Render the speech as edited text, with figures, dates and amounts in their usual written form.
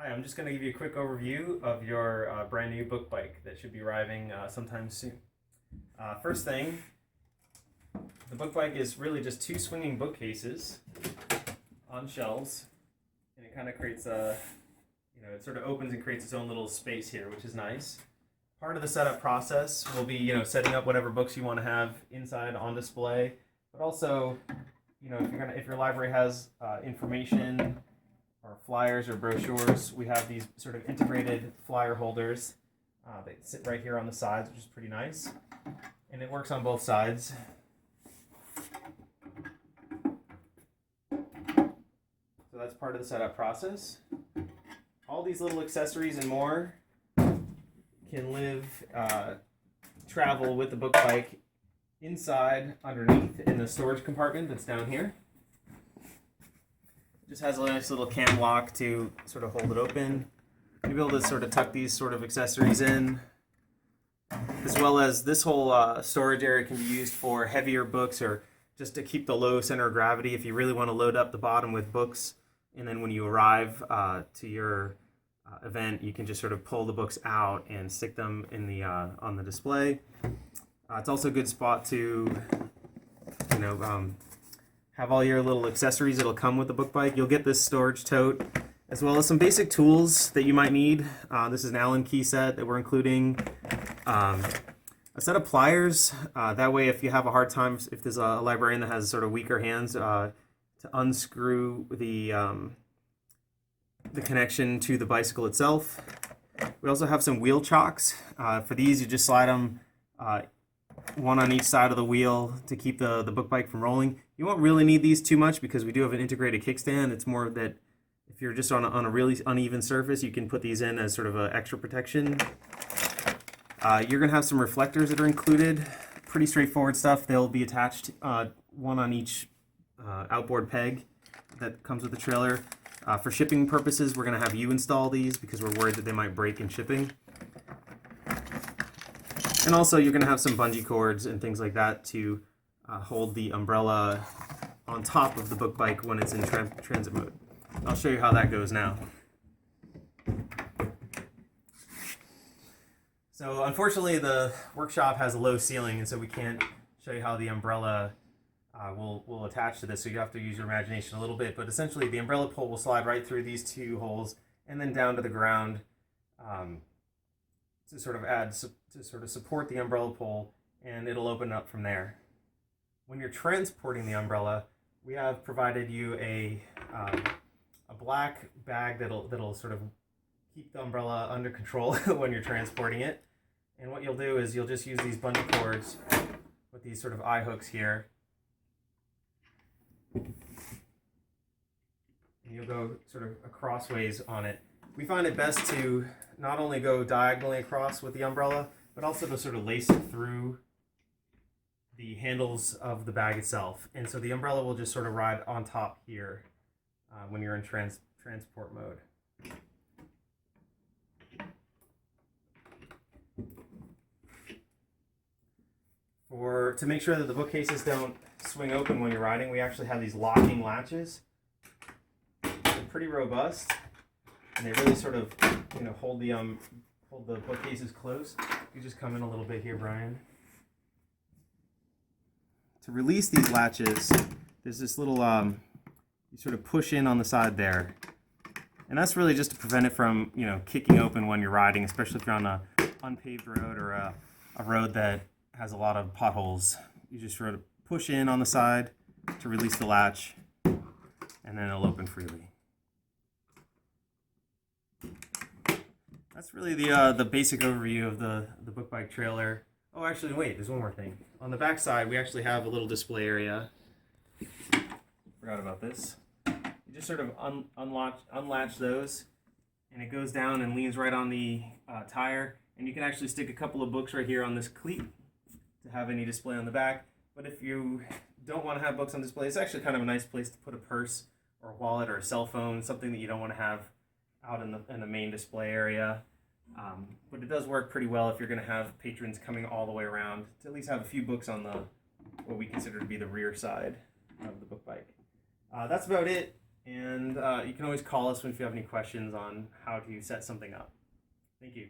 Hi, I'm just going to give you a quick overview of your brand new book bike that should be arriving sometime soon. First thing, the book bike is really just two swinging bookcases on shelves, and it kind of creates it sort of opens and creates its own little space here, which is nice. Part of the setup process will be, setting up whatever books you want to have inside on display, but also, if your library has information or flyers or brochures, we have these sort of integrated flyer holders that sit right here on the sides, which is pretty nice. And it works on both sides. So that's part of the setup process. All these little accessories and more can travel with the book bike inside, underneath, in the storage compartment that's down here. Just has a nice little cam lock to sort of hold it open. You'll be able to sort of tuck these sort of accessories in, as well as this whole storage area can be used for heavier books or just to keep the low center of gravity if you really want to load up the bottom with books. And then when you arrive to your event, you can just sort of pull the books out and stick them in the on the display. It's also a good spot to, have all your little accessories that'll come with the book bike. You'll get this storage tote, as well as some basic tools that you might need. This is an Allen key set that we're including. A set of pliers. That way, if you have a hard time, if there's a librarian that has sort of weaker hands, to unscrew the connection to the bicycle itself. We also have some wheel chocks. For these, you just slide them one on each side of the wheel to keep the book bike from rolling. You won't really need these too much because we do have an integrated kickstand. It's more that if you're just on a really uneven surface, you can put these in as sort of an extra protection. You're going to have some reflectors that are included. Pretty straightforward stuff. They'll be attached, one on each outboard peg that comes with the trailer. For shipping purposes, we're going to have you install these because we're worried that they might break in shipping. And also, you're going to have some bungee cords and things like that to hold the umbrella on top of the book bike when it's in transit mode. I'll show you how that goes now. So unfortunately, the workshop has a low ceiling, and so we can't show you how the umbrella will attach to this, so you have to use your imagination a little bit. But essentially, the umbrella pole will slide right through these two holes and then down to the ground to sort of support the umbrella pole, and it'll open up from there. When you're transporting the umbrella, we have provided you a black bag that'll sort of keep the umbrella under control when you're transporting it. And what you'll do is you'll just use these bungee cords with these sort of eye hooks here. And you'll go sort of crossways on it. We find it best to not only go diagonally across with the umbrella, but also to sort of lace it through the handles of the bag itself. And so the umbrella will just sort of ride on top here when you're in transport mode. To make sure that the bookcases don't swing open when you're riding, we actually have these locking latches. They're pretty robust, and they really sort of hold the bookcases close. You just come in a little bit here, Brian. To release these latches, there's this little you sort of push in on the side there, and that's really just to prevent it from kicking open when you're riding, especially if you're on a unpaved road or a road that has a lot of potholes. You just sort of push in on the side to release the latch, and then it'll open freely. That's really the basic overview of the book bike trailer. Oh, actually, wait, there's one more thing. On the back side, we actually have a little display area. Forgot about this. You just sort of unlatch those, and it goes down and leans right on the tire. And you can actually stick a couple of books right here on this cleat to have any display on the back. But if you don't want to have books on display, it's actually kind of a nice place to put a purse or a wallet or a cell phone, something that you don't want to have out in the main display area. But it does work pretty well if you're going to have patrons coming all the way around to at least have a few books on what we consider to be the rear side of the book bike. That's about it. And you can always call us if you have any questions on how to set something up. Thank you.